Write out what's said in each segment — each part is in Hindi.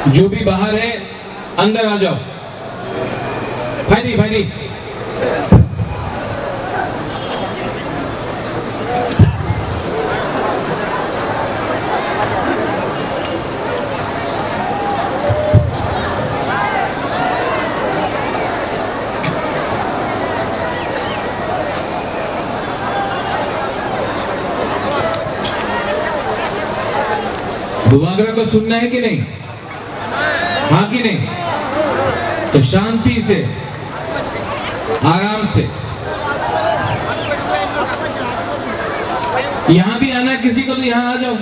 जो भी बाहर है अंदर आ जाओ। भाई भाई बुबागरा को सुनना है कि नहीं? हाँ कि नहीं? तो शांति से आराम से यहाँ भी आना किसी को तो यहाँ आ जाओ,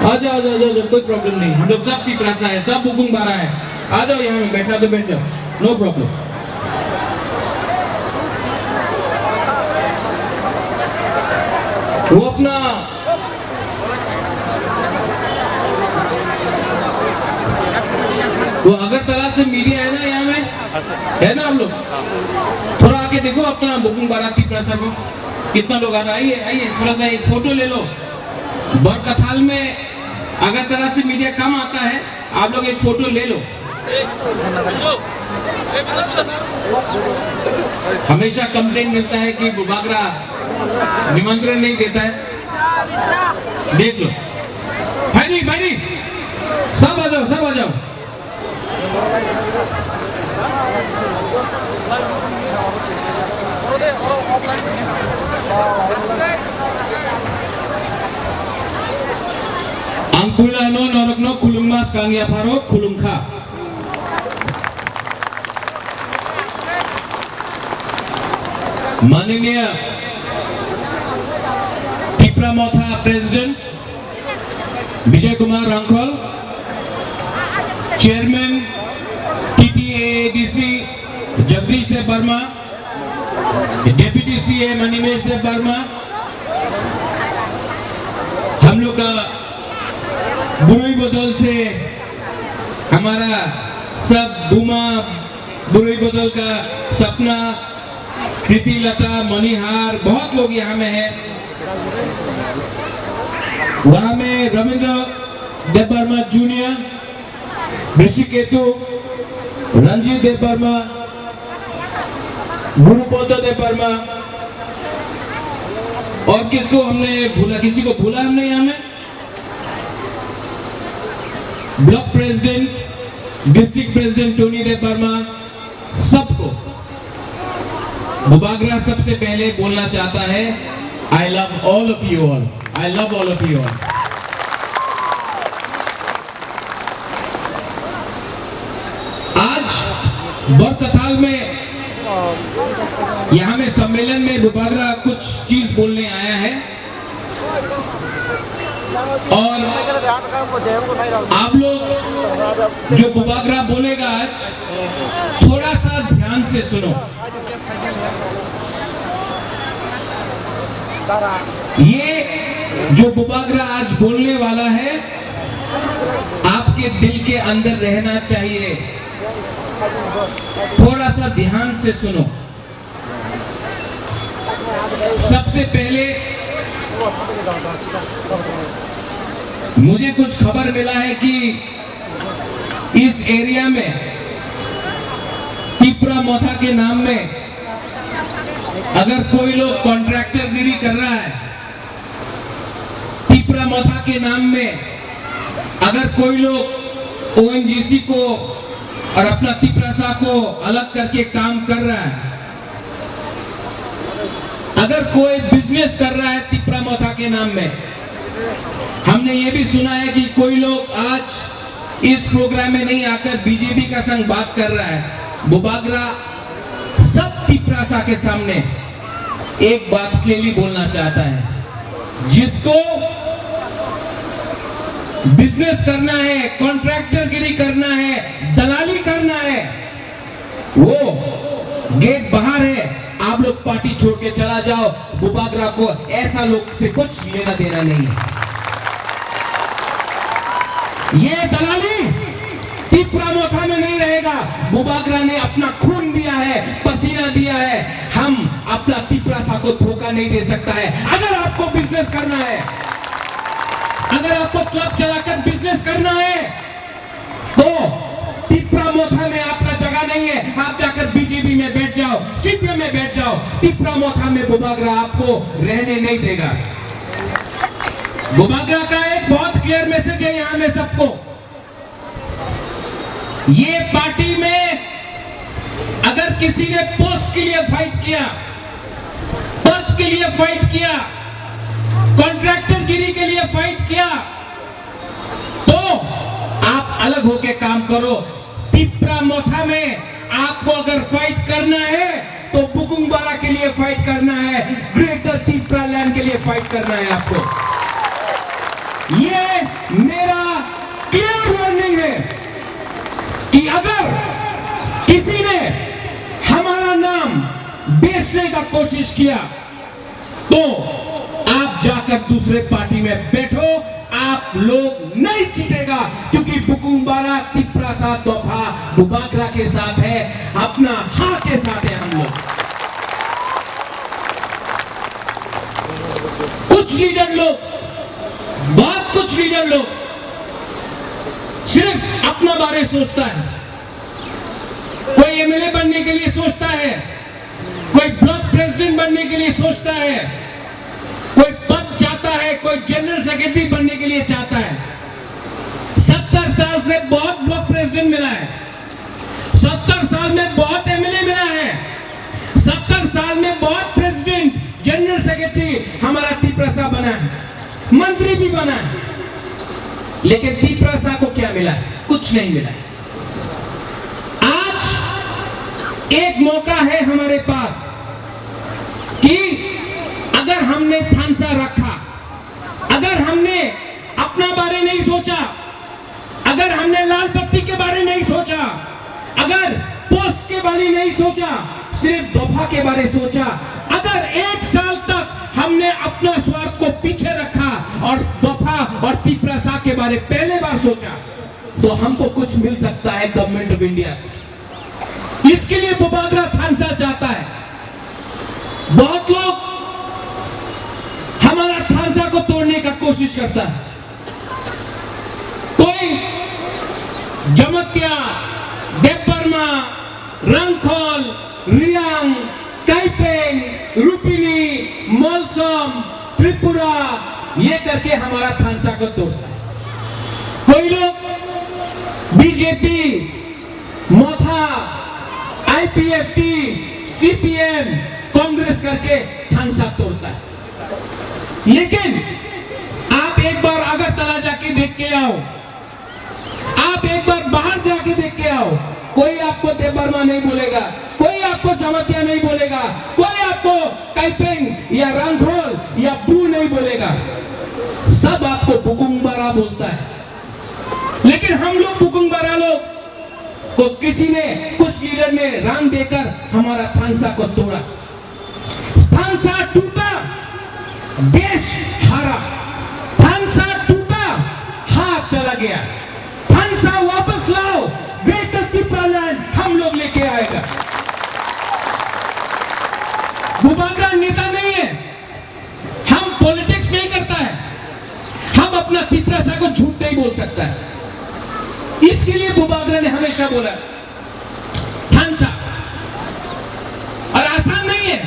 आ जाओ, कोई प्रॉब्लम नहीं। हम लोग सब पिपरासा है, सब बुकुंग बारा है, आ जाओ यहाँ में, बैठा तो बैठ जाओ, नो प्रॉब्लम। वो अपना वो अगरतला से मीडिया है ना यहाँ में, है ना? हम लोग थोड़ा आके देखो अपना बुकिंग बाराती प्रसाद को, कितना लोग आ रहा है। आइए आइए, थोड़ा सा एक फोटो ले लो। बरकथाल में अगरतला से मीडिया कम आता है, आप लोग एक फोटो ले लो। हमेशा कंप्लेंट मिलता है कि बुबागरा निमंत्रण नहीं देता है, देख लो। भाई सब आ जाओ, सब आ जाओ। Angkulano norokno kulungmas kangya pharo kulungkha। माननीय टिप्रामोथा president Vijay Kumar रांखल, chairman TTAADC Jagdish देव वर्मा, डेप्यूटी CA मणिमेश देव वर्मा, हम लोग का बुरुई बदल से हमारा सब बुमा बुरुई बदल का सपना, कृति लता, मणिहार, बहुत लोग यहाँ में है। वहां में रविंद्र देव वर्मा जूनियर, ऋषिकेतु, रंजीत देव वर्मा, गुरुपद देव वर्मा, और किसको हमने भूला? किसी को भूला हमने यहाँ में? Block president, district president Tony Dev Verma, सबको बुबागरा सबसे पहले बोलना चाहता है, I love all of you all, I love all of you all. आज बरकथाल में यहाँ में सम्मेलन में बुबागरा कुछ चीज बोलने आया है, और आप लोग जो बुबागरा बोलेगा आज थोड़ा सा ध्यान से सुनो। ये जो बुबागरा आज बोलने वाला है आपके दिल के अंदर रहना चाहिए, थोड़ा सा ध्यान से सुनो। सबसे पहले मुझे कुछ खबर मिला है कि इस एरिया में टिप्रामोथा के नाम में अगर कोई लोग कॉन्ट्रैक्टर गिरी कर रहा है, टिप्रामोथा के नाम में अगर कोई लोग ONGC को और अपना टिप्रासा को अलग करके काम कर रहा है, अगर कोई बिजनेस कर रहा है टिप्रामोथा के नाम में, हमने ये भी सुना है कि कोई लोग आज इस प्रोग्राम में नहीं आकर बीजेपी का संग बात कर रहा है। बुबागरा सब टिप्रासा के सामने एक बात क्लियरली बोलना चाहता है, जिसको बिजनेस करना है, कॉन्ट्रैक्टर गिरी करना है, दलाली करना है, वो गेट बाहर है। आप लोग पार्टी छोड़ के चला जाओ, बुबागरा को ऐसा लोग से कुछ लेना देना नहीं है। ये दलाली टिप्रामोथा में नहीं रहेगा। बुबागरा ने अपना खून दिया है, पसीना दिया है, हम अपना टिप्रासा को धोखा नहीं दे सकता है। अगर आपको बिजनेस करना है, अगर आपको क्लब चलाकर बिजनेस करना है तो तिप्रा मोथा में आपका जगह नहीं है। आप जाकर बीजेपी में बैठ जाओ, सीपीएम में बैठ जाओ। तिप्रा मोथा में बुबागरा आपको रहने नहीं देगा। बुबागरा का एक बहुत क्लियर मैसेज है यहां में सबको। ये पार्टी में अगर किसी ने पोस्ट के लिए फाइट किया, पद के लिए फाइट किया, कॉन्ट्रैक्टर गिरी के लिए फाइट किया, तो आप अलग होके काम करो। तिप्रा मोथा में आपको अगर फाइट करना है तो बुकुंगबारा के लिए फाइट करना है, ग्रेटर तिप्रा लैंड के लिए फाइट करना है आपको। ये मेरा क्लियर वार्निंग है कि अगर किसी ने हमारा नाम बेचने का कोशिश किया तो आप जाकर दूसरे पार्टी में बैठो, आप लोग नहीं जीतेगा। क्योंकि बुकुंगबारा तिप्रा साथ दफा बुबागरा के साथ है, अपना हाँ के साथ है हम लोग। कुछ लीडर लोग, बहुत कुछ लीडर लोग सिर्फ अपना बारे सोचता है। कोई एमएलए बनने के लिए सोचता है, कोई ब्लॉक प्रेसिडेंट बनने के लिए सोचता है, कोई पद चाहता है, कोई जनरल सेक्रेटरी बनने के लिए चाहता है। 70 साल से बहुत ब्लॉक प्रेसिडेंट मिला है, 70 साल में बहुत एमएलए मिला है, 70 साल में बहुत प्रेसिडेंट, जनरल सेक्रेटरी हमारा तिप्रा सा बना है, मंत्री भी बना है। लेकिन तिप्रा सा को क्या मिला? कुछ नहीं मिला। आज एक मौका है हमारे पास कि अगर हमने थानसा रखा, अगर हमने अपना बारे नहीं सोचा, अगर हमने लाल बत्ती के बारे नहीं सोचा, अगर पोस्ट के बारे नहीं सोचा, सिर्फ दफा के बारे सोचा, अगर एक साल तक हमने अपना स्वार्थ को पीछे रखा और दफा और तिप्रा सा के बारे पहले बार सोचा, तो हमको कुछ मिल सकता है गवर्नमेंट ऑफ इंडिया से। इसके लिए बुबागरा थानसा चाहता है। बहुत लोग हमारा थानसा को तोड़ने का कोशिश करता है। कोई जमत्या, देवबर्मा, रंगखोल, रियांग, काइपेंग, रुपिनी, मोलसम, त्रिपुरा, ये करके हमारा थानसा को तोड़ता है। कोई लोग बीजेपी, मोथा, आईपीएफटी, सीपीएम, कांग्रेस करके थानसा तोड़ता है। लेकिन आप एक बार अगरतला जाके देख के आओ, आप एक बार बाहर जाके देख के आओ, कोई आपको देवबर्मा नहीं बोलेगा, कोई आपको जमतिया नहीं बोलेगा, कोई आपको काइपेंग या रंगखोल या बू नहीं बोलेगा, सब आपको बुकुंगबारा बोलता है। लेकिन हम लोग बुकुंगबारा लोग को किसी ने, कुछ लीडर ने रंग देकर हमारा थानसा को तोड़ा। थानसा टूटा, देश हारा। थानसा टूटा, हाथ चला गया। थानसा वापस लाओ, ग्रेटर तिप्रा लैंड हम लोग लेके आएगा। बुबागरा नेता नहीं है, हम पॉलिटिक्स नहीं करता है, हम अपना तिप्रा सा को झूठ नहीं बोल सकता है। इसके लिए बुबागरा ने हमेशा बोला थानसा, और आसान नहीं है।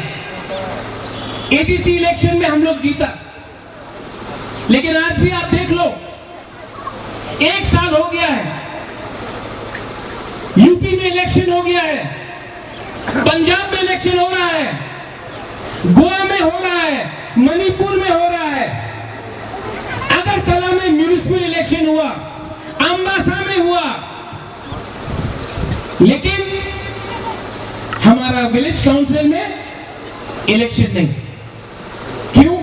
एडीसी इलेक्शन में हम लोग जीता, लेकिन आज भी आप देख लो, एक साल हो गया है, यूपी में इलेक्शन हो गया है, पंजाब में इलेक्शन हो रहा है, गोवा में हो रहा है, मणिपुर में हो रहा है, अगरतला में म्युनिसिपल इलेक्शन हुआ, अंबासा में हुआ, लेकिन हमारा विलेज काउंसिल में इलेक्शन नहीं। क्यों?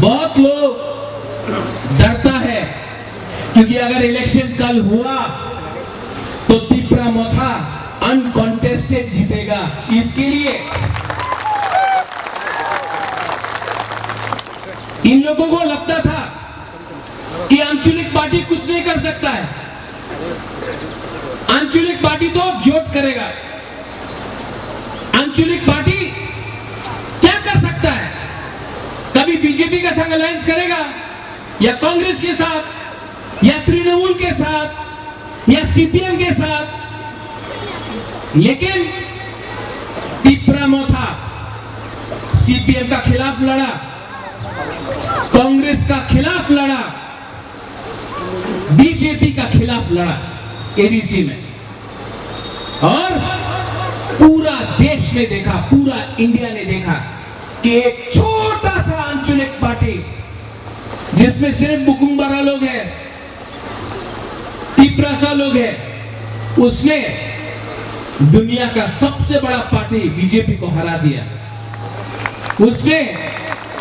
बहुत लोग डरता है, क्योंकि अगर इलेक्शन कल हुआ तो तिप्रा मोथा अनकॉन्टेस्टेड जीतेगा। इसके लिए इन लोगों को लगता था कि आंचलिक पार्टी कुछ नहीं कर सकता है, आंचलिक पार्टी तो जोट करेगा, आंचलिक पार्टी क्या कर सकता है, कभी बीजेपी का संग अलायंस करेगा, या कांग्रेस के साथ या तृणमूल के साथ या सीपीएम के साथ, लेकिन तिप्रा मोथा सीपीएम का खिलाफ लड़ा, कांग्रेस का खिलाफ लड़ा, बीजेपी का खिलाफ लड़ा एडीसी में। और पूरा देश ने देखा, पूरा इंडिया ने देखा कि एक छोटा सा आंचलिक पार्टी जिसमें सिर्फ बुकुम्बारा लोग हैं, तिप्रासा लोग हैं, उसने दुनिया का सबसे बड़ा पार्टी बीजेपी को हरा दिया। उसने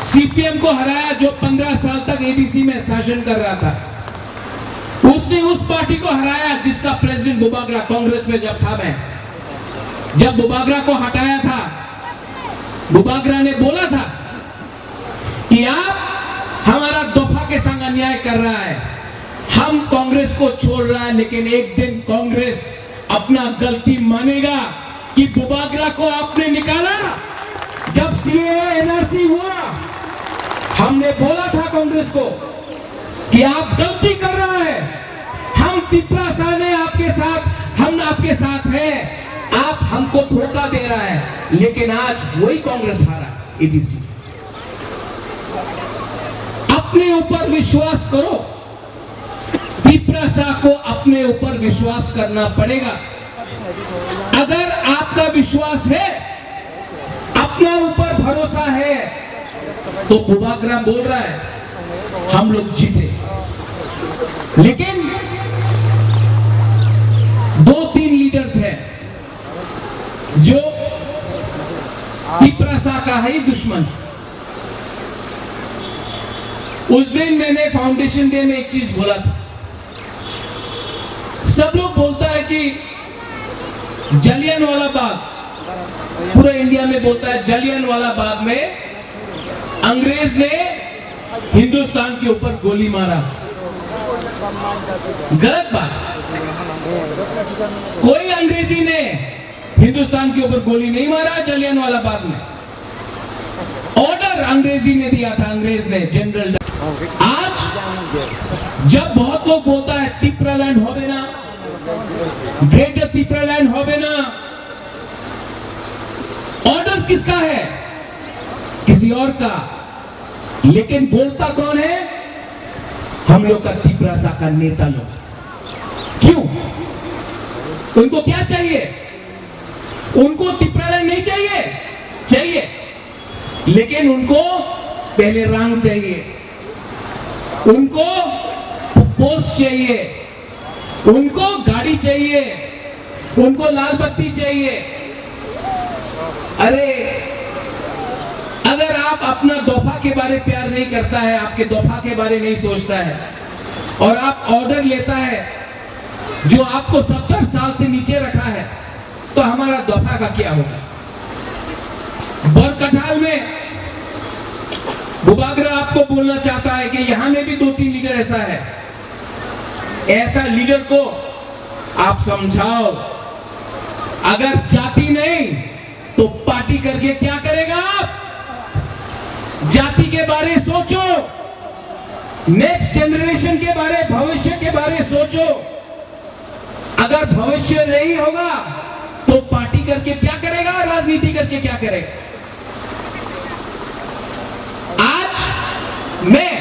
सीपीएम को हराया जो 15 साल तक एडीसी में शासन कर रहा था। उसने उस पार्टी को हराया जिसका प्रेसिडेंट बुबागरा कांग्रेस में जब था, मैं जब बुबागरा को हटाया था, बुबागरा ने बोला था कि आप हमारा दफा के संग अन्याय कर रहा है, हम कांग्रेस को छोड़ रहा है, लेकिन एक दिन कांग्रेस अपना गलती मानेगा कि बुबागरा को आपने निकाला। जब सीएए एनआरसी हुआ, हमने बोला था कांग्रेस को कि आप गलती कर रहा है, हम तिप्रासा ने आपके साथ, हम आपके साथ हैं, आप हमको धोखा दे रहा है। लेकिन आज वही कांग्रेस हारा एडीसी। अपने ऊपर विश्वास करो, तिप्रासा को अपने ऊपर विश्वास करना पड़ेगा। अगर आपका विश्वास है, अपना ऊपर भरोसा है, तो बुबागरा बोल रहा है हम लोग जीते। लेकिन 2-3 लीडर्स हैं जो तिप्रासा का है दुश्मन। उस दिन मैंने फाउंडेशन डे में एक चीज बोला था, सब लोग बोलता है कि जलियांवाला बाग, पूरा इंडिया में बोलता है जलियांवाला बाग में अंग्रेज ने हिंदुस्तान के ऊपर गोली मारा। गलत बात, कोई अंग्रेजी ने हिंदुस्तान के ऊपर गोली नहीं मारा जलियांवाला बाग में। ऑर्डर अंग्रेजी ने दिया था, अंग्रेज ने, जनरल। आज जब बहुत लोग बोलता है तिप्रालैंड होवे ना, ग्रेटर तिप्रालैंड होवे ना, ऑर्डर किसका है? किसी और का। लेकिन बोलता कौन है? हम लोग का तिप्रासा का नेता लोग। क्यों? उनको क्या चाहिए? उनको तिप्रालैंड नहीं चाहिए, चाहिए, लेकिन उनको पहले रंग चाहिए, उनको पोस्ट चाहिए, उनको गाड़ी चाहिए, उनको लाल बत्ती चाहिए। अरे अगर आप अपना दोफा के बारे प्यार नहीं करता है, आपके दोफा के बारे नहीं सोचता है, और आप ऑर्डर लेता है जो आपको 70 साल से नीचे रखा है, तो हमारा दोफा का क्या होगा? बरकठाल में बुबागरा आपको बोलना चाहता है कि यहां में भी 2-3 लीडर ऐसा है। ऐसा लीडर को आप समझाओ, अगर जाति नहीं तो पार्टी करके क्या करेगा आप? जाति के बारे सोचो, नेक्स्ट जनरेशन के बारे, भविष्य के बारे सोचो। अगर भविष्य नहीं होगा तो पार्टी करके क्या करेगा, राजनीति करके क्या करेगा? आज मैं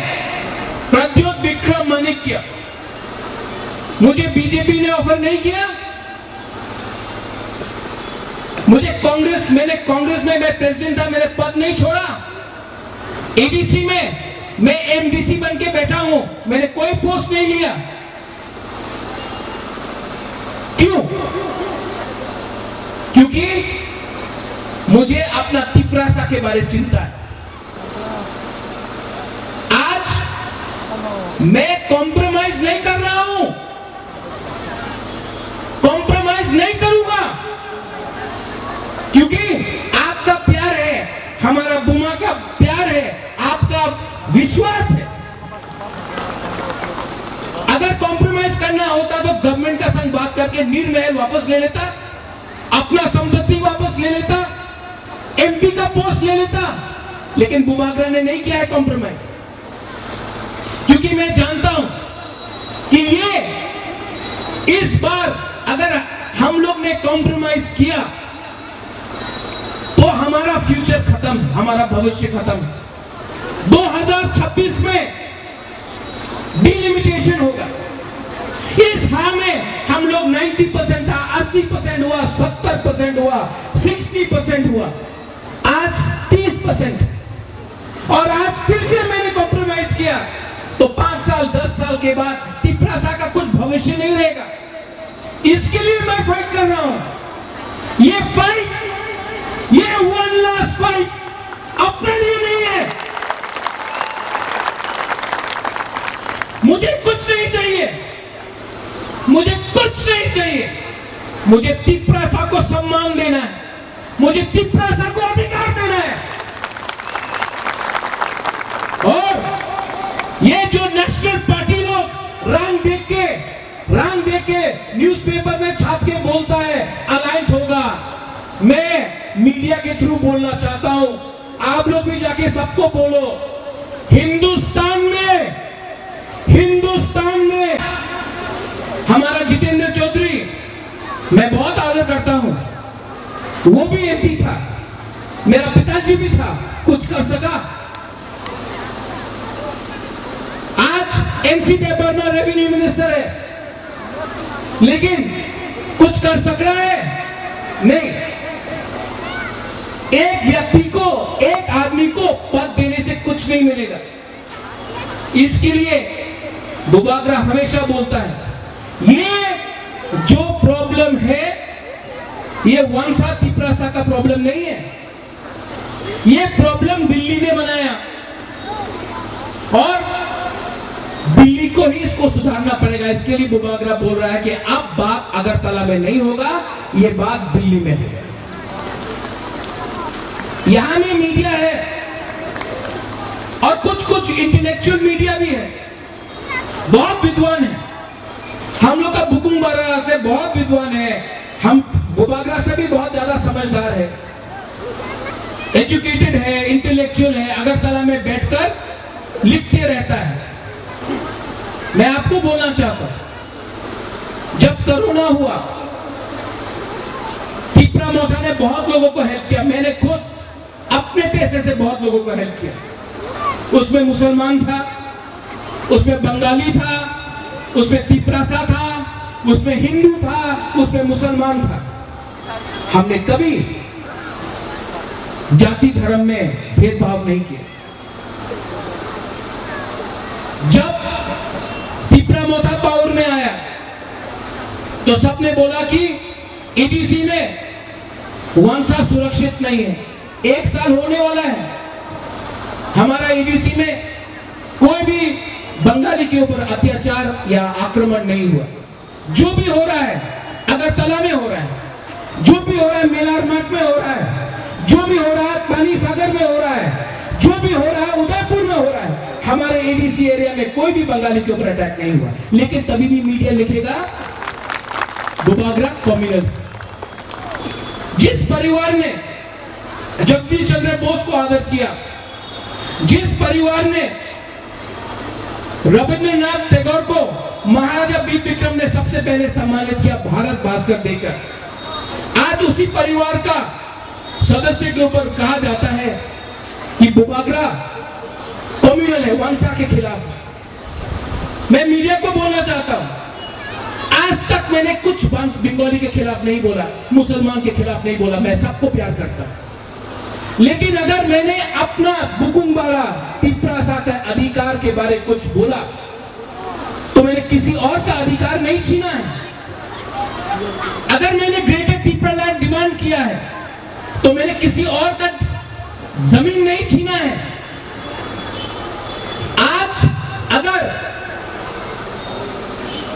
प्रद्योत विक्रम माणिक्य, मुझे बीजेपी ने ऑफर नहीं किया, मुझे कांग्रेस, मैंने कांग्रेस में मैं प्रेसिडेंट था, मैंने पद नहीं छोड़ा। एडीसी में मैं एमडीसी बन के बैठा हूं, मैंने कोई पोस्ट नहीं लिया। क्यों? क्योंकि मुझे अपना तिप्रासा के बारे में चिंता है। आज मैं कॉम्प्रोमाइज नहीं कर रहा हूं, कॉम्प्रोमाइज नहीं करूंगा, क्योंकि आपका प्यार है, हमारा बुमा का प्यार है, आपका विश्वास है। अगर कॉम्प्रोमाइज करना होता तो गवर्नमेंट का संग बात करके नीर महल वापस ले लेता, अपना संपत्ति वापस ले लेता, एमपी का पोस्ट ले लेता, लेकिन बुबागरा ने नहीं किया है कॉम्प्रोमाइज। क्योंकि मैं जानता हूं कि ये इस बार अगर हम लोग ने कॉम्प्रोमाइज किया तो हमारा फ्यूचर खत्म है, हमारा भविष्य खत्म है। 2026 में डिलिमिटेशन होगा। इस हां में हम लोग 90% था, 80% हुआ, 70% हुआ, 60% हुआ, आज 30%। और आज फिर से मैंने कॉम्प्रोमाइज किया तो 5 साल 10 साल के बाद तिपरासा का कुछ भविष्य नहीं रहेगा। इसके लिए मैं फाइट कर रहा हूं। ये फाइट, ये वन लास्ट फाइट अपने लिए नहीं है। मुझे कुछ नहीं चाहिए, मुझे कुछ नहीं चाहिए। मुझे तिपरासा को सम्मान देना है, मुझे तिपरासा को अधिकार देना है। और ये जो नेशनल पार्टी लोग रंग देख के न्यूज़पेपर में छाप के बोलता है अलायंस होगा, मैं मीडिया के थ्रू बोलना चाहता हूं, आप लोग भी जाके सबको बोलो, हिंदुस्तान में हमारा जितेंद्र चौधरी, मैं बहुत आदर करता हूं, वो भी एमपी था, मेरा पिताजी भी था, कुछ कर सका। आज एनसी देवबर्मा रेवेन्यू मिनिस्टर है, लेकिन कुछ कर सक रहा है नहीं। एक व्यक्ति को, एक आदमी को पद देने से कुछ नहीं मिलेगा। इसके लिए बुबागरा हमेशा बोलता है, ये जो प्रॉब्लम है ये वंशा तिपरासा का प्रॉब्लम नहीं है, ये प्रॉब्लम दिल्ली ने बनाया और दिल्ली को ही इसको सुधारना पड़ेगा। इसके लिए बुबागरा बोल रहा है कि अब बात अगरतला में नहीं होगा, ये बात दिल्ली में है। यहां में मीडिया है और कुछ इंटेलेक्चुअल मीडिया भी है, बहुत विद्वान है। हम लोग का बुकुमबारा से बहुत विद्वान है, हम बुबागरा से भी बहुत ज्यादा समझदार है, एजुकेटेड है, इंटेलेक्चुअल है, अगरतला में बैठकर लिखते रहता है। मैं आपको बोलना चाहता हूं, जब कोरोना हुआ तिपरा मोथा ने बहुत लोगों को हेल्प किया, मैंने खुद अपने पैसे से बहुत लोगों को हेल्प किया। उसमें मुसलमान था, उसमें बंगाली था, उसमें तिपरासा था, उसमें हिंदू था, उसमें मुसलमान था। हमने कभी जाति धर्म में भेदभाव नहीं किया। जब तिपरा मोथा पावर में आया तो सबने बोला कि ईडीसी में वंशा सुरक्षित नहीं है। 1 साल होने वाला है, हमारा ईडीसी में कोई भी बंगाली के ऊपर अत्याचार या आक्रमण नहीं हुआ। जो भी हो रहा है अगरतला में हो रहा है, जो भी हो रहा है मेलारमाट में हो रहा है, जो भी हो रहा है पानी सागर में हो रहा है, जो भी हो रहा है उदयपुर में हो रहा है, हमारे एडीसी एरिया में कोई भी बंगाली के ऊपर अटैक नहीं हुआ। लेकिन तभी भी मीडिया लिखेगा बुबागरा कम्युनल। जिस परिवार ने जगदीश चंद्र बोस को आदर किया, जिस परिवार ने रविंद्रनाथ टैगोर को महाराजा वीर विक्रम ने सबसे पहले सम्मानित किया भारत भास्कर देकर, आज उसी परिवार का सदस्य के ऊपर कहा जाता है कि बुबागरा कम्युनल है, वंशा के खिलाफ। मैं मीडिया को बोलना चाहता हूं, आज तक मैंने कुछ वंश बंगाली के खिलाफ नहीं बोला, मुसलमान के खिलाफ नहीं बोला, मैं सबको प्यार करता हूं। लेकिन अगर मैंने अपना बुकुमबारा तिपरासा का अधिकार के बारे कुछ बोला तो मैंने किसी और का अधिकार नहीं छीना है। अगर मैंने ग्रेटर तिपरालैंड डिमांड किया है तो मैंने किसी और का जमीन नहीं छीना है। आज अगर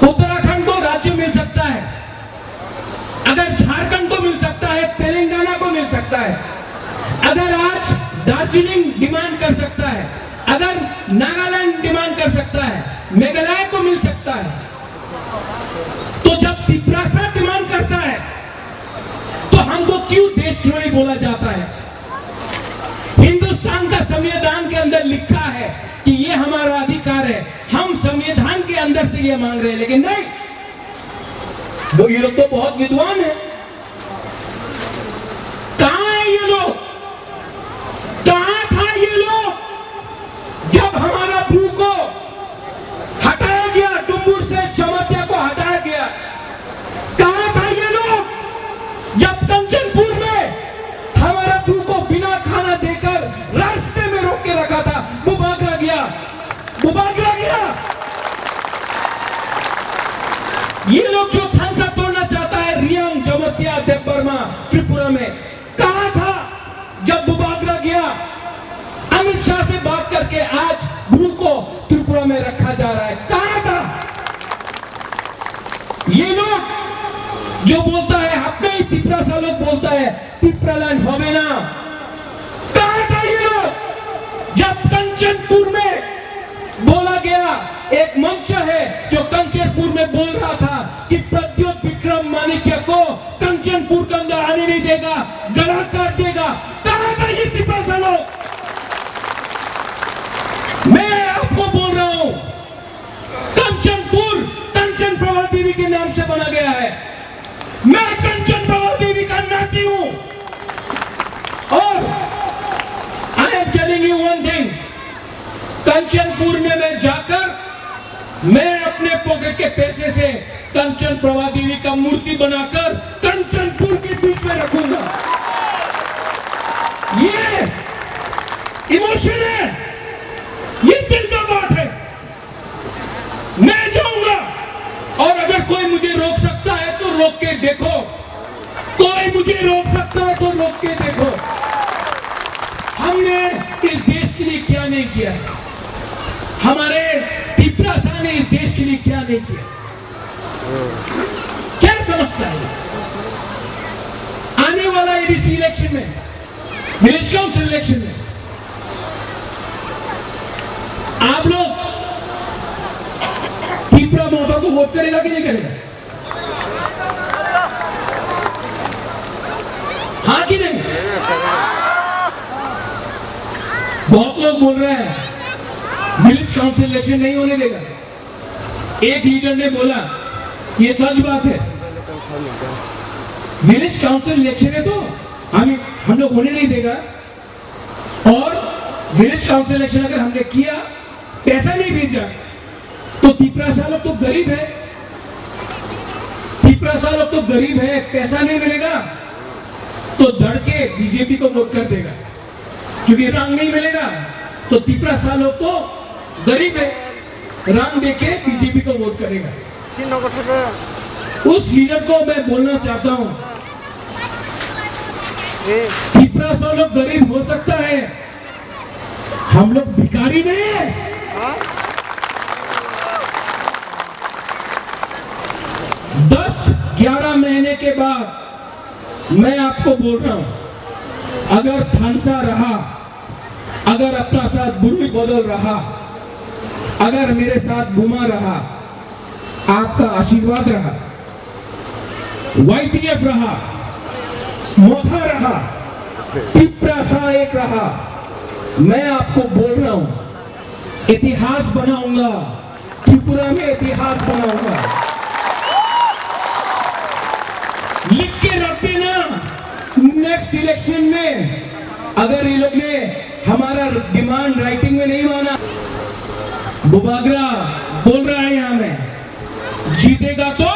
उत्तराखंड को राज्य मिल सकता है, अगर झारखंड को मिल सकता है, तेलंगाना को मिल सकता है, अगर आज दार्जिलिंग डिमांड कर सकता है, अगर नागालैंड डिमांड कर सकता है, मेघालय को मिल सकता है, तो जब तिपरासा डिमांड करता है तो हमको क्यों देशद्रोही बोला जाता है? हिंदुस्तान का संविधान के अंदर लिखा है कि ये हमारा अधिकार है, हम संविधान के अंदर से ये मांग रहे हैं। लेकिन नहीं, वो ये लोग तो बहुत विद्वान है। कहां है ये लोग? कहां था ये लोग जब हमारा भू को हटाया गया, डुम्बुर से चमत्या को हटाया गया? कहां था ये लोग जब कंचनपुर में हमारा भू को बिना खाना देकर रास्ते में रोक के रखा था? वो भागला गया, वो भागला गया। ये लोग जो थानसा तोड़ना चाहता है, रियांग, जमत्या, देवबर्मा, त्रिपुरा में, कहां था जब बुबागरा गया? अमित शाह से बात करके आज भू को त्रिपुरा में रखा जा रहा है। कहां था ये लोग जो बोलता है, अपने ही त्रिपुरा सा लोग बोलता है त्रिपुरा लैंड होवे ना? कहां था ये लोग जब कंचनपुर में बोला गया? एक मंच है जो कंचनपुर में बोल रहा था कि प्रद्योत विक्रम माणिक्य को कंचनपुर के अंदर आने नहीं देगा, गला काट देगा। कहां था ये त्रिपुरा सा लोग? मैं आपको बोल रहा हूं, कंचनपुर कंचन प्रभा देवी के नाम से बना गया है। मैं कंचन प्रभा देवी का नाती हूं और I am telling you one thing, Kanchanpur में मैं जाकर मैं अपने पॉकेट के पैसे से कंचन प्रभा देवी का मूर्ति बनाकर कंचनपुर के बीच में रखूंगा। ये इमोशन है, ये दिल का बात है। मैं जाऊंगा और अगर कोई मुझे रोक सकता है तो रोक के देखो, कोई मुझे रोक सकता है तो रोक के देखो। हमने इस देश के लिए क्या नहीं किया, हमारे त्रिपुरा शाह ने इस देश के लिए क्या नहीं किया? क्या समझता है? आने वाला एडीसी इलेक्शन में, विलेज काउंसिल इलेक्शन में आप लोग त्रिपुरा मोटा को वोट करेगा कि नहीं करेगा? हाँ कि नहीं? बहुत लोग बोल रहे हैं विलेज काउंसिल इलेक्शन नहीं होने देगा। एक लीडर ने बोला, ये सच बात है, विलेज काउंसिल इलेक्शन है तो हम लोग होने नहीं देगा। और विलेज काउंसिल इलेक्शन अगर हमने किया, पैसा नहीं भेजा, तो त्रिपुरा सा लोग तो गरीब है, त्रिपुरा सा लोग तो गरीब है, पैसा नहीं मिलेगा तो धड़ के बीजेपी को वोट कर देगा, क्योंकि रंग नहीं मिलेगा। तो त्रिपुरा सा लोग तो गरीब है, रंग देके बीजेपी को वोट करेगा। उस लीडर को मैं बोलना चाहता हूं, त्रिपुरा सा लोग गरीब हो सकता है, हम लोग भिखारी नहीं है। 10-11 महीने के बाद मैं आपको बोल रहा हूं, अगर थानसा रहा, अगर अपना साथ बुरुई बदल रहा, अगर मेरे साथ बुमा रहा, आपका आशीर्वाद रहा, YTF रहा, मोथा रहा, त्रिपुरा सा एक रहा, मैं आपको बोल रहा हूं, इतिहास बनाऊंगा, त्रिपुरा में इतिहास बनाऊंगा। लिख के रख देना, नेक्स्ट इलेक्शन में अगर ये लोग ने हमारा डिमांड राइटिंग में नहीं माना, बुबागरा बोल रहा है यहां में, जीतेगा तो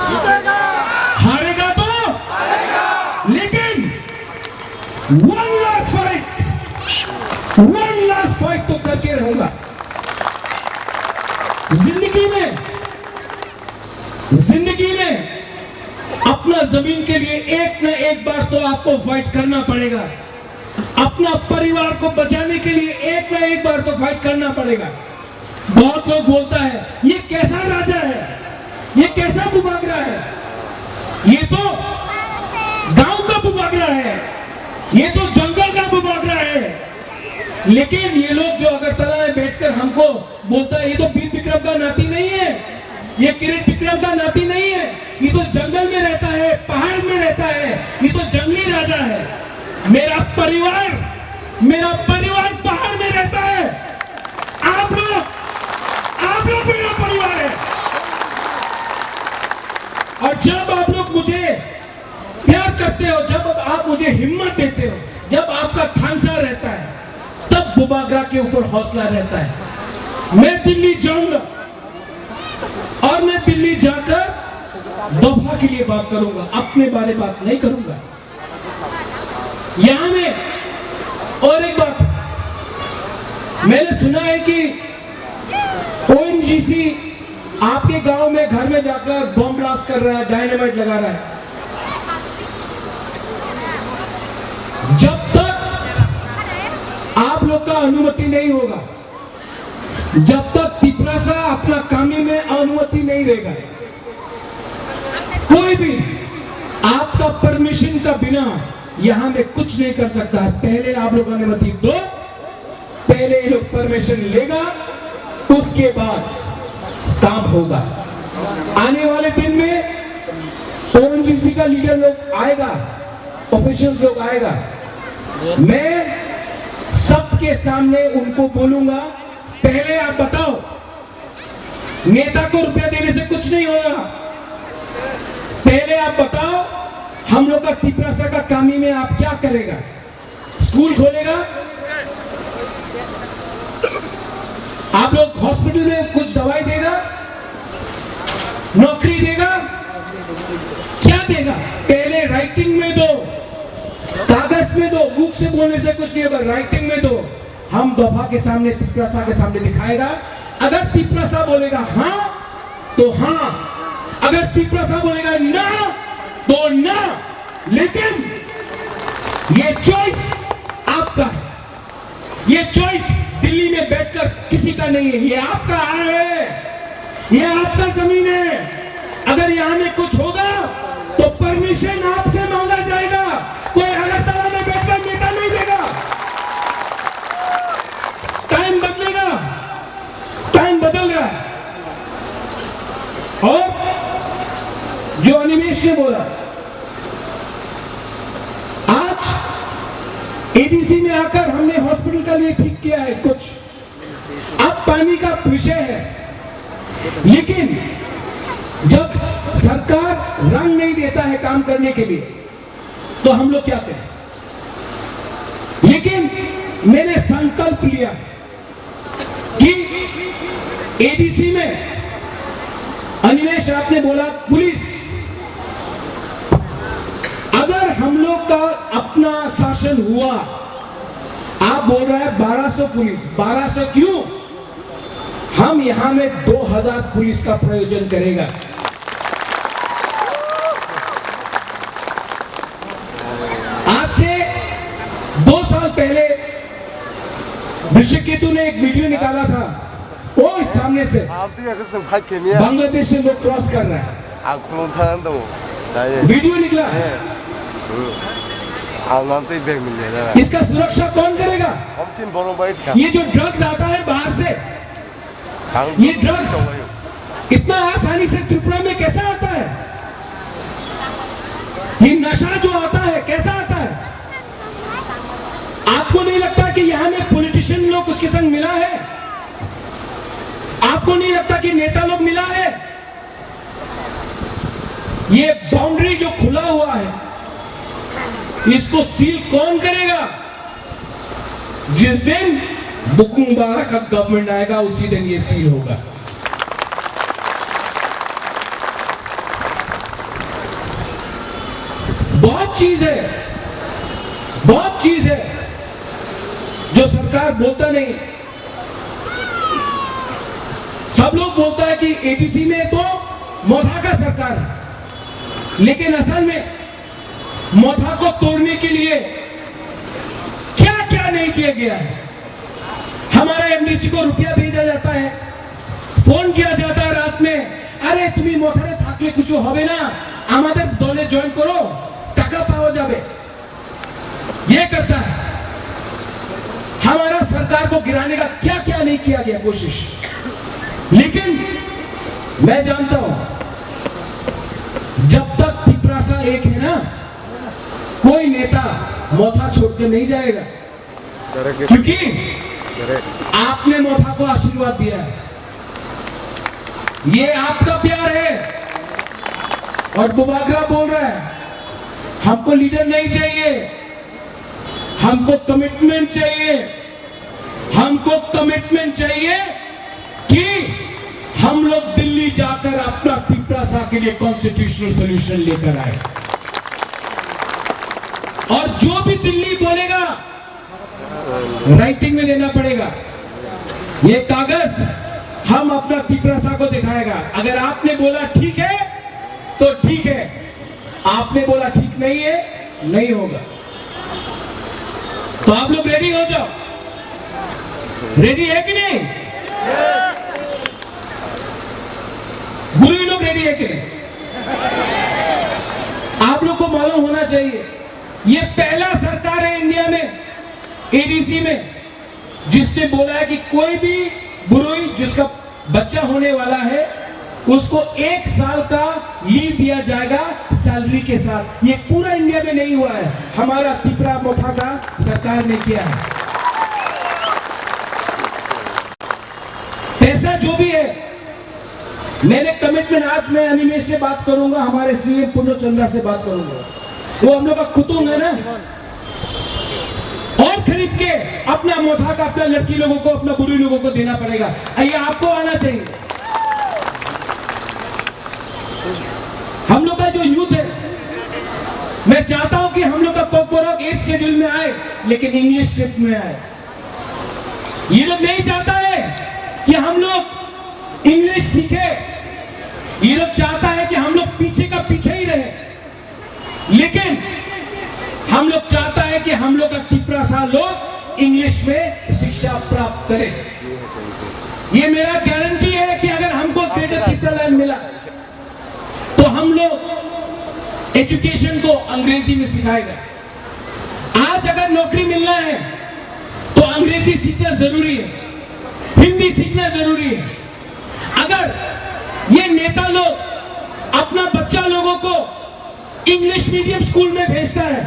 जीतेगा, हारेगा तो हारेगा, लेकिन वन लास्ट फाइट तो करके रहूंगा। जिंदगी में अपना जमीन के लिए एक न एक बार तो आपको फाइट करना पड़ेगा, अपना परिवार को बचाने के लिए एक न एक बार तो फाइट करना पड़ेगा। बहुत लोग बोलता है ये कैसा राजा है, ये कैसा बुबागरा है, ये तो गांव का बुबागरा है, ये तो जंगल का बुबागरा है। लेकिन ये लोग जो अगरतला में बैठकर हमको बोलता है, ये तो वीर विक्रम का नाती नहीं है, ये किरीट विक्रम का नाती नहीं है, ये तो जंगल में रहता है, पहाड़ में रहता है, ये तो जंगली राजा है। मेरा परिवार पहाड़ में रहता है, और जब आप लोग मुझे प्यार करते हो, जब आप मुझे हिम्मत देते हो, जब आपका थानसा रहता है, तब बुबागरा के ऊपर हौसला रहता है। मैं दिल्ली जाऊंगा और मैं दिल्ली जाकर दोफा के लिए बात करूंगा, अपने बारे बात नहीं करूंगा। यहां में और एक बात, मैंने सुना है कि ONGC आपके गांव में घर में जाकर बम ब्लास्ट कर रहा है, डायनामाइट लगा रहा है। जब तक आप लोग का अनुमति नहीं होगा, जब तक तिपरासा अपना कामी में अनुमति नहीं देगा, कोई भी आपका परमिशन का बिना यहां में कुछ नहीं कर सकता है। पहले आप लोग अनुमति दो, पहले ये लोग परमिशन लेगा, उसके बाद काम होगा। आने वाले दिन में ONGC का लीडर लोग आएगा, ऑफिशियल्स लोग आएगा, मैं सबके सामने उनको बोलूंगा, पहले आप बताओ, नेता को रुपया देने से कुछ नहीं होगा। पहले आप बताओ, हम लोग का तिपरासा का कामी में आप क्या करेगा? स्कूल खोलेगा? आप लोग हॉस्पिटल में कुछ दवाई देगा? नौकरी देगा? क्या देगा? पहले राइटिंग में दो, कागज में दो, बुक से बोलने से कुछ नहीं होगा, राइटिंग में दो। हम दोफा के सामने, तिपरासा के सामने दिखाएगा। अगर तिपरासा बोलेगा हाँ तो हाँ, अगर तिपरासा बोलेगा ना तो ना, लेकिन ये चॉइस आपका है। ये चॉइस दिल्ली में बैठकर किसी का नहीं है, ये आपका है, ये आपका जमीन है। अगर यहां में कुछ होगा तो परमिशन आपसे मांगा जाएगा, कोई अगरतला में बैठकर नेता नहीं देगा। टाइम बदलेगा, टाइम बदल रहा है। और जो अनिमेश ने बोला, आज ADC में आकर हमने हॉस्पिटल का लिए ठीक किया है कुछ, अब पानी का विषय है, लेकिन जब सरकार रंग नहीं देता है काम करने के लिए तो हम लोग क्या करें? लेकिन मैंने संकल्प लिया कि ADC में, अनिमेश आपने बोला पुलिस, अगर हम लोग का अपना शासन हुआ, आप बोल रहे हैं 1200 पुलिस, 1200 क्यों? हम यहां में 2000 पुलिस का प्रयोजन करेगा। आज से 2 साल पहले ऋषिकेतु ने एक वीडियो निकाला था, वो सामने से बांग्लादेश से लोग क्रॉस कर रहे हैं, वीडियो निकला। इसका सुरक्षा कौन करेगा? ये जो ड्रग्स आता है बाहर से, ये ड्रग्स इतना आसानी से त्रिपुरा में कैसा आता है? ये नशा जो आता है कैसा आता है? आपको नहीं लगता कि यहां में पॉलिटिशियन लोग उसके संग मिला है? आपको नहीं लगता कि नेता लोग मिला है? ये बाउंड्री जो खुला हुआ है, इसको सील कौन करेगा? जिस दिन बुकुंबारा का गवर्नमेंट आएगा उसी दिन ये सील होगा। बहुत चीज है, बहुत चीज है जो सरकार बोलता नहीं। सब लोग बोलता है कि ADC में तो मोथा का सरकार है, लेकिन असल में मोथा को तोड़ने के लिए क्या क्या नहीं किया गया है। हमारा MDC को रुपया भेजा जाता है, फोन किया जाता है रात में, अरे तुम्हें मोथारे थाकले कुछ होबे ना, आमादेर दले जॉइन करो, टाका पाओ जाबे, ये करता है। हमारा सरकार को गिराने का क्या क्या नहीं किया गया कोशिश। लेकिन मैं जानता हूं, जब तक तिपरासा एक है ना, कोई नेता मोथा छोड़ के नहीं जाएगा, क्योंकि आपने मोथा को आशीर्वाद दिया है। ये आपका प्यार है, और बुबागरा बोल रहा है हमको लीडर नहीं चाहिए, हमको कमिटमेंट चाहिए, हमको कमिटमेंट चाहिए कि हम लोग दिल्ली जाकर अपना पिपरासा के लिए कॉन्स्टिट्यूशनल सॉल्यूशन लेकर आए। और जो भी दिल्ली बोलेगा राइटिंग में देना पड़ेगा। ये कागज हम अपना पिपरासा को दिखाएगा। अगर आपने बोला ठीक है तो ठीक है, आपने बोला ठीक नहीं है, नहीं होगा। तो आप लोग रेडी हो जाओ। रेडी है कि नहीं? बुरी लोग रेडी है कि नहीं? आप लोग को मालूम होना चाहिए ये पहला सरकार है इंडिया में, एडीसी में, जिसने बोला है कि कोई भी बुरुई जिसका बच्चा होने वाला है उसको 1 साल का लीव दिया जाएगा सैलरी के साथ। ये पूरा इंडिया में नहीं हुआ है, हमारा त्रिपुरा मोथा का सरकार ने किया है। पैसा जो भी है, मैंने कमिटमेंट, आज मैं अनिमेश से बात करूंगा, हमारे सीएम पूर्णचंद्रा से बात करूंगा, वो हम लोग का कुतुब है ना, और खरीद के अपना मोथा का अपना लड़की लोगों को, अपना बुरी लोगों को देना पड़ेगा। ये आपको आना चाहिए। हम लोग का जो यूथ है, मैं चाहता हूं कि हम लोग का कॉर्पोरेट 8 शेड्यूल में आए, लेकिन इंग्लिश स्क्रिप्ट में आए। ये लोग नहीं चाहता है कि हम लोग इंग्लिश सीखे, ये लोग चाहता है कि हम लोग पीछे का पीछे ही रहे, लेकिन हम लोग चाहता है कि हम लोग का त्रिपुरा लोग इंग्लिश में शिक्षा प्राप्त करें। ये मेरा गारंटी है कि अगर हमको ग्रेटर त्रिपुरा लैंड मिला तो हम लोग एजुकेशन को अंग्रेजी में सिखाएगा। आज अगर नौकरी मिलना है तो अंग्रेजी सीखना जरूरी है, हिंदी सीखना जरूरी है। अगर ये नेता लोग अपना बच्चा लोगों को इंग्लिश मीडियम स्कूल में भेजता है,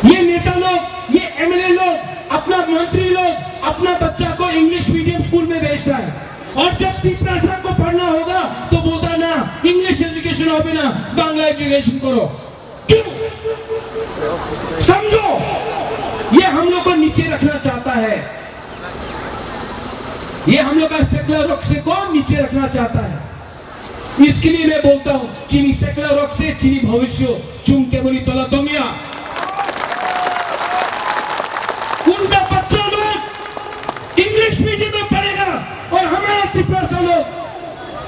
ये नेता लोग, ये एमएलए लोग, अपना मंत्री लोग अपना बच्चा को इंग्लिश मीडियम स्कूल में भेजता है, और जब त्रिपुरा को पढ़ना होगा तो बोलता ना इंग्लिश एजुकेशन हो ना बांग्ला एजुकेशन करो। क्यों? समझो, ये हम लोग को नीचे रखना चाहता है, ये हम लोग का सेकुलर रॉक्से को नीचे रखना चाहता है। इसके लिए मैं बोलता हूं, चीनी सेकुलर रॉक्से चीनी भविष्य चुम के बोली तोला दोंगिया। उनका बच्चा लोग इंग्लिश मीडियम में पढ़ेगा और हमारा त्रिपुरा लोग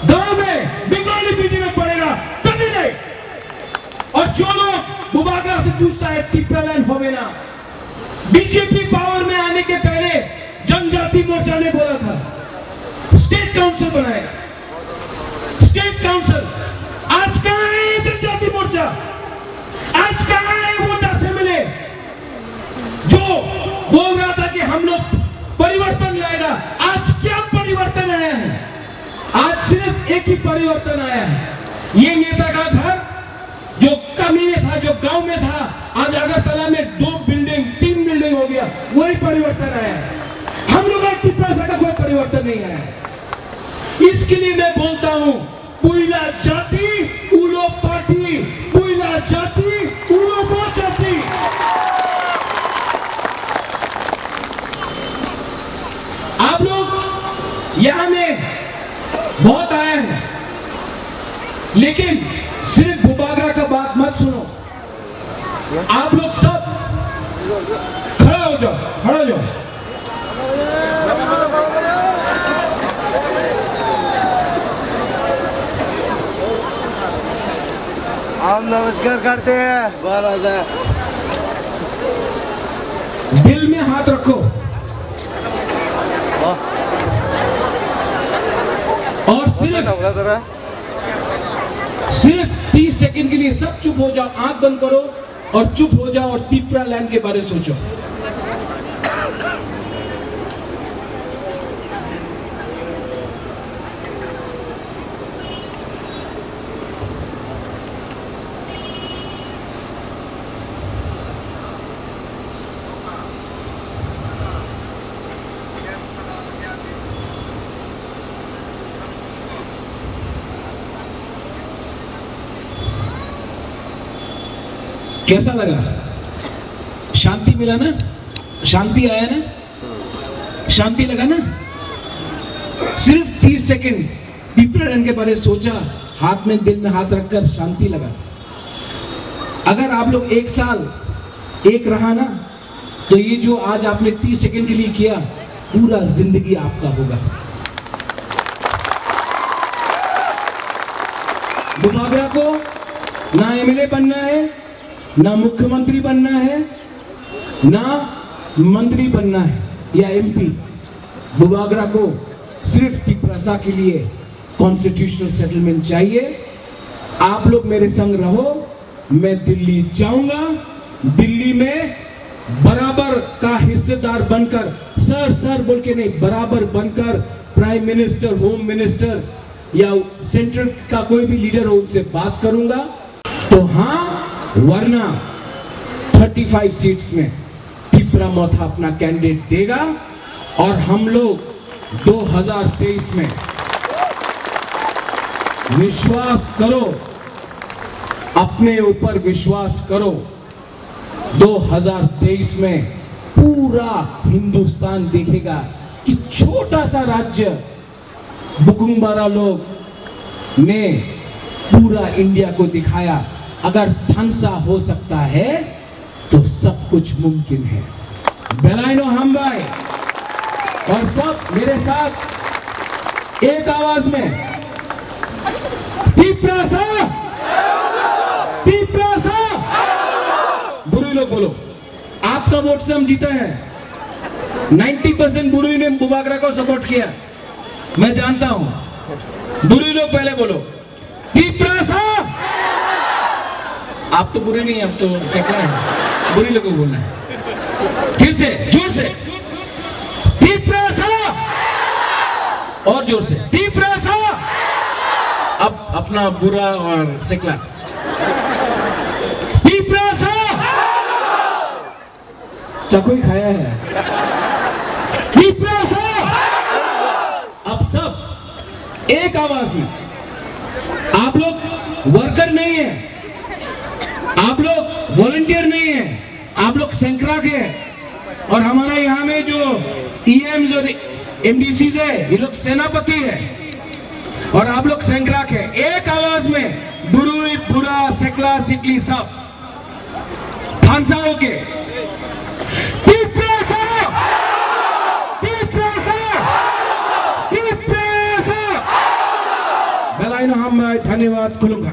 गांव में बंगाली मीडियम में पढ़ेगा, कभी नहीं। और जो लोग बुबागरा से पूछता है त्रिपुरा लैंड होवे ना, बीजेपी पावर में आने के पहले जनजाति मोर्चा ने बोला था स्टेट काउंसिल बनाएगा, स्टेट काउंसिल। आज कहां है जनजाति मोर्चा? आज कहां है वोटा से मिले जो बोल रहा था कि हम लोग परिवर्तन लाएगा? आज क्या परिवर्तन आया है? आज सिर्फ एक ही परिवर्तन आया है, ये नेता का घर जो कमी में था, जो गांव में था, आज अगरतला में 2 बिल्डिंग 3 बिल्डिंग हो गया, वही परिवर्तन आया है। हम लोग का कोई परिवर्तन नहीं आया। इसके लिए मैं बोलता हूं, पुइला जाति उलो पार्टी, पुइला जाति उलो बो जाति। आप लोग यहां में बहुत आए हैं, लेकिन सिर्फ बुबागरा का बात मत सुनो। आप लोग सब खड़ा हो जाओ, खड़ा हो जाओ। हम नमस्कार करते हैं। दिल में हाथ रखो और सिर्फ 30 सेकंड के लिए सब चुप हो जाओ, आंख बंद करो और चुप हो जाओ और त्रिपुरा लैंड के बारे में सोचो। कैसा लगा? शांति मिला ना? शांति आया ना? शांति लगा ना? सिर्फ 30 सेकंड पीपल के बारे में सोचा, हाथ में दिल में हाथ रखकर शांति लगा। अगर आप लोग एक साल एक रहा ना, तो ये जो आज आपने 30 सेकंड के लिए किया, पूरा जिंदगी आपका होगा। बुबागरा को ना एमएलए बनना है, ना मुख्यमंत्री बनना है, ना मंत्री बनना है या एमपी। बुबागरा को सिर्फ टिप्रासा के लिए कॉन्स्टिट्यूशनल सेटलमेंट चाहिए। आप लोग मेरे संग रहो, मैं दिल्ली जाऊंगा। दिल्ली में बराबर का हिस्सेदार बनकर, सर सर बोल के नहीं, बराबर बनकर प्राइम मिनिस्टर, होम मिनिस्टर या सेंट्रल का कोई भी लीडर हो, उनसे बात करूंगा। तो हाँ, वरना 35 सीट्स में टिप्रा मोथा अपना कैंडिडेट देगा और हम लोग 2023 में, विश्वास करो, अपने ऊपर विश्वास करो, 2023 में पूरा हिंदुस्तान देखेगा कि छोटा सा राज्य बुकुंबारा लोग ने पूरा इंडिया को दिखाया, अगर थनसा हो सकता है तो सब कुछ मुमकिन है। बेलाइनो हम भाई और सब मेरे साथ एक आवाज में, टिप्रासा, टिप्रासा। बुरुई लोग बोलो, आपका वोट से हम जीते हैं। 90% बुरुई ने बुबागरा को सपोर्ट किया, मैं जानता हूं। बुरुई लोग पहले बोलो, टिप्रासा। आप तो बुरे नहीं, आप तो सेकड़ा है, बुरी लोगों को बोलना है। फिर से जोर से, टिप्रासा, और जोर से, टिप्रासा। अब अपना बुरा और सेकला, टिप्रासा। चाकू ही खाया है, टिप्रासा। अब सब एक आवाज में, आप लोग वर्कर नहीं है, आप लोग वॉलंटियर नहीं है, आप लोग सैंक्राक है, और हमारा यहाँ में जो ईएम्स और एमडीसीज है, ये लोग सेनापति है, और आप लोग सैंक्राक है। एक आवाज में बुरुई, बुरा, सेकला, सिकली सब थानसा होके, टिप्रासा, टिप्रासा, टिप्रासा। बेलाइनो हम धन्यवाद खुलूंगा।